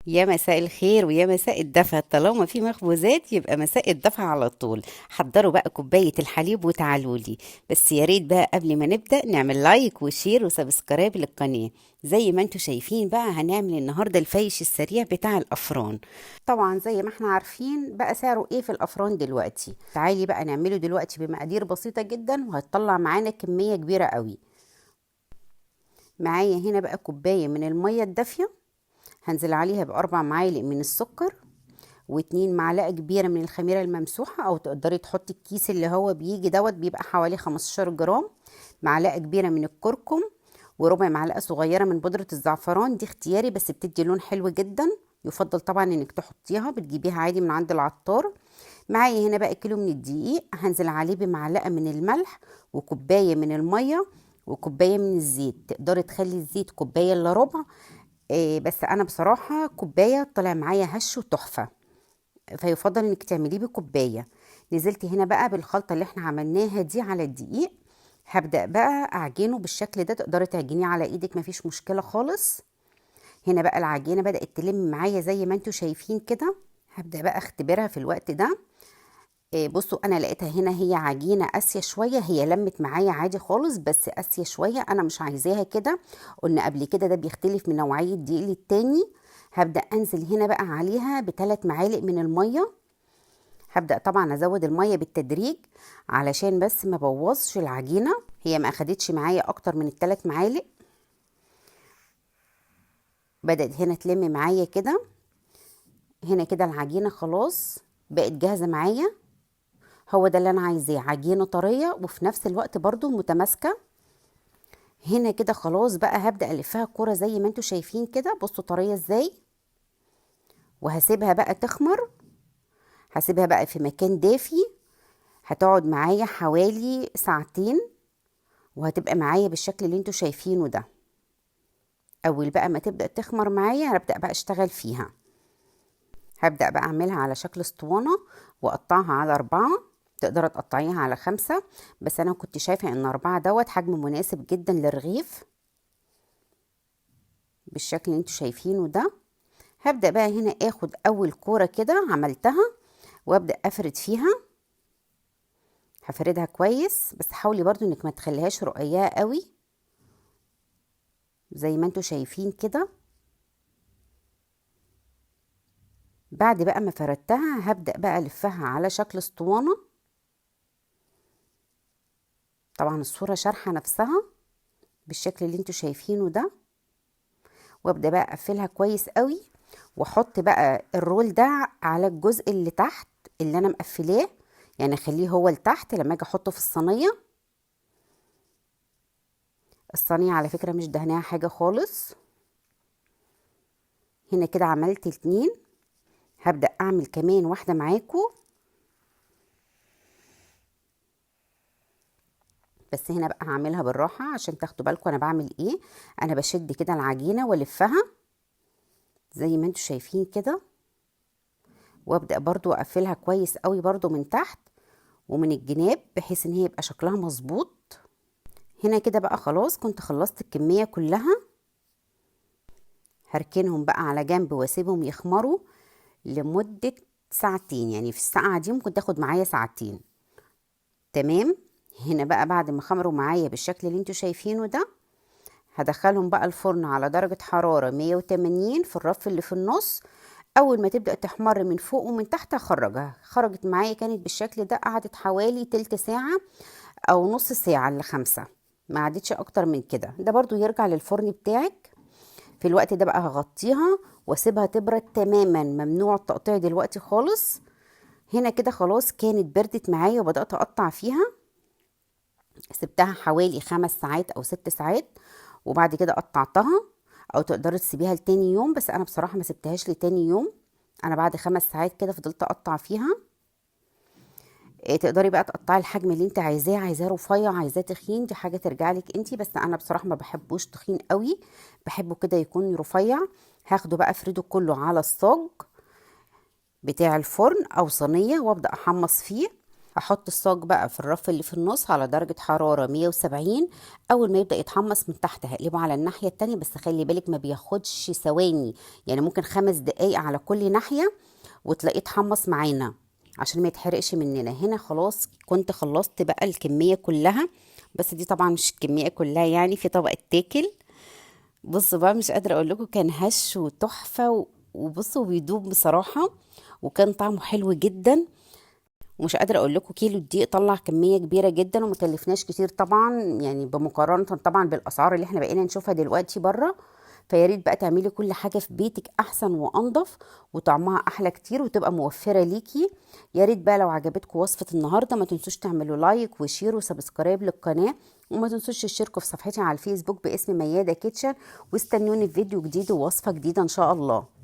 يا مساء الخير ويا مساء الدفا، طالما في مخبوزات يبقى مساء الدفا على طول. حضروا بقى كوباية الحليب وتعالوا لي. بس يا ريت بقى قبل ما نبدأ نعمل لايك وشير وسبسكرايب للقناة. زي ما انتوا شايفين بقى هنعمل النهاردة الفايش السريع بتاع الأفران. طبعا زي ما احنا عارفين بقى سعره ايه في الأفران دلوقتي. تعالي بقى نعمله دلوقتي بمقادير بسيطة جدا وهتطلع معانا كمية كبيرة قوي. معايا هنا بقى كوباية من المية الدافية، هنزل عليها بأربع معالق من السكر، واتنين معلقة كبيرة من الخميرة الممسوحة، او تقدري تحطي الكيس اللي هو بيجي دوت بيبقى حوالي 15 جرام. معلقة كبيرة من الكركم، وربع معلقة صغيرة من بودرة الزعفران، دي اختياري بس بتدي لون حلو جدا. يفضل طبعا انك تحطيها، بتجيبيها عادي من عند العطار. معايا هنا بقى كيلو من الدقيق، هنزل عليه بمعلقة من الملح، وكوباية من المية، وكوباية من الزيت. تقدري تخلي الزيت كوباية الا ربع. بس انا بصراحة كوباية طلع معايا هش وتحفة، فيفضل انك تعمليه بكوبايه. نزلت هنا بقى بالخلطه اللي احنا عملناها دي على الدقيق. هبدا بقى اعجنه بالشكل ده، تقدري تعجنيه على ايدك مفيش مشكله خالص. هنا بقى العجينه بدات تلم معايا زي ما انتوا شايفين كده. هبدا بقى اختبرها في الوقت ده. بصوا انا لقيتها هنا هي عجينه قاسيه شويه، هي لمت معايا عادي خالص بس قاسيه شويه، انا مش عايزاها كده. قلنا قبل كده ده بيختلف من نوعيه دقيق للتاني. هبدا انزل هنا بقى عليها بثلاث معالق من الميه. هبدأ طبعا ازود المية بالتدريج علشان بس ما بوظش العجينة. هي ما اخدتش معايا اكتر من الثلاث معالق. بدأت هنا تلم معايا كده. هنا كده العجينة خلاص بقت جاهزة معايا. هو ده اللي انا عايزاه، عجينة طرية وفي نفس الوقت برضو متماسكة. هنا كده خلاص بقى هبدأ الفها كرة زي ما انتوا شايفين كده، بصوا طرية ازاي. وهسيبها بقى تخمر. هسيبها بقى في مكان دافي. هتقعد معايا حوالي ساعتين، وهتبقى معايا بالشكل اللي انتوا شايفينه ده. اول بقى ما تبدأ تخمر معايا هبدأ بقى اشتغل فيها. هبدأ بقى اعملها على شكل اسطوانة، واقطعها على اربعة. تقدر تقطعيها على خمسة، بس انا كنت شايفة ان اربعة دوت حجم مناسب جدا للرغيف. بالشكل اللي انتوا شايفينه ده. هبدأ بقى هنا اخد اول كورة كده عملتها، وابدأ افرد فيها. هفردها كويس، بس حاولي برضو انك ما تخليهاش رقيقة قوي زي ما انتوا شايفين كده. بعد بقى ما فردتها هبدأ بقى الفها على شكل اسطوانة. طبعا الصورة شارحة نفسها بالشكل اللي انتوا شايفينه ده. وابدأ بقى اقفلها كويس قوي، واحط بقى الرول ده على الجزء اللي تحت اللي انا مقفلاه. يعني اخليه هو لتحت لما اجي احطه في الصينية. الصينية على فكرة مش دهناها حاجة خالص. هنا كده عملت اتنين. هبدأ اعمل كمان واحدة معاكم. بس هنا بقى هعملها بالراحة عشان تاخدوا بالكم انا بعمل ايه. انا بشد كده العجينة والفها زي ما انتوا شايفين كده. وابدأ برضو اقفلها كويس قوي برضو من تحت ومن الجناب، بحيث ان هي يبقى شكلها مظبوط. هنا كده بقى خلاص كنت خلصت الكمية كلها. هركنهم بقى على جنب واسيبهم يخمروا لمدة ساعتين، يعني في الساعة دي ممكن تاخد معايا ساعتين. تمام. هنا بقى بعد ما خمروا معايا بالشكل اللي انتوا شايفينه ده، هدخلهم بقى الفرن على درجة حرارة 180 في الرف اللي في النص. اول ما تبدأ تحمر من فوق ومن تحت هخرجها. خرجت معايا كانت بالشكل ده، قعدت حوالي تلت ساعة او نص ساعة لخمسة. ما عدتش اكتر من كده. ده برضو يرجع للفرن بتاعك. في الوقت ده بقى هغطيها واسيبها تبرد تماما، ممنوع التقطيع دلوقتي خالص. هنا كده خلاص كانت بردت معايا وبدأت اقطع فيها. سبتها حوالي 5 ساعات او 6 ساعات، وبعد كده قطعتها. او تقدري تسيبيها لتاني يوم، بس انا بصراحة ما سبتهاش لتاني يوم. انا بعد 5 ساعات كده فضلت اقطع فيها. تقدري بقى تقطعي الحجم اللي انت عايزاه، عايزاه رفيع عايزاه تخين، دي حاجه ترجع لك انت، بس انا بصراحه ما بحبوش تخين قوي. بحبه كده يكون رفيع. هاخده بقى افرده كله على الصاج بتاع الفرن او صينيه، وابدا احمص فيه. احط الصاج بقى في الرف اللي في النص على درجة حرارة 170. اول ما يبدأ يتحمص من تحت هقلبه على الناحية التانية، بس خلي بالك ما بياخدش ثواني، يعني ممكن 5 دقايق على كل ناحية وتلاقيه اتحمص معانا عشان ما يتحرقش مننا. هنا خلاص كنت خلصت بقى الكمية كلها، بس دي طبعا مش الكمية كلها، يعني في طبق اتاكل. بصوا بقى مش قادرة اقول لكم، كان هش وتحفة وبصوا بيدوب بصراحة، وكان طعمه حلو جدا. ومش قادرة اقول لكم كيلو الدقيق طلع كمية كبيرة جدا ومكلفناش كتير طبعا، يعني بمقارنة طبعا بالاسعار اللي احنا بقينا نشوفها دلوقتي بره. فيا ريت بقى تعملي كل حاجة في بيتك احسن وانضف، وطعمها احلى كتير وتبقى موفرة ليكي. يا ريت بقى لو عجبتكم وصفة النهاردة ما تنسوش تعملوا لايك وشير وسبسكرايب للقناة، وما تنسوش تشتركوا في صفحتي على الفيسبوك باسم ميادة كيتشن، واستنوني في فيديو جديد ووصفة جديدة ان شاء الله.